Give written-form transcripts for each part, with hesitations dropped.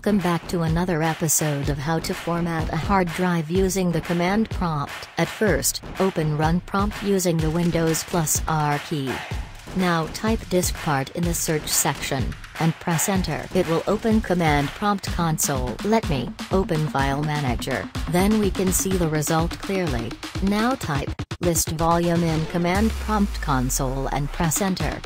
Welcome back to another episode of how to format a hard drive using the command prompt. At first, open Run Prompt using the Windows +R key. Now type disk part in the search section, and press enter. It will open Command Prompt Console. Let me open File Manager, then we can see the result clearly. Now type list volume in Command Prompt Console and press enter.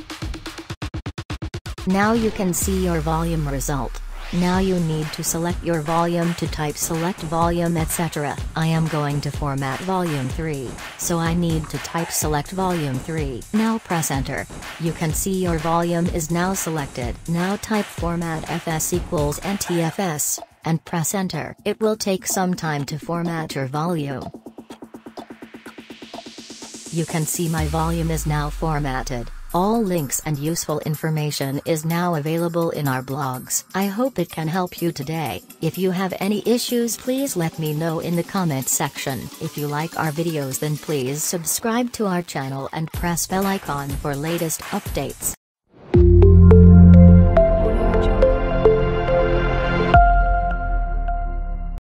Now you can see your volume result. Now you need to select your volume to type select volume etc. I am going to format volume 3, so I need to type select volume 3. Now press enter. You can see your volume is now selected. Now type format fs equals ntfs, and press enter. It will take some time to format your volume. You can see my volume is now formatted. All links and useful information is now available in our blogs. I hope it can help you today. If you have any issues, please let me know in the comment section. If you like our videos, then please subscribe to our channel and press bell icon for latest updates.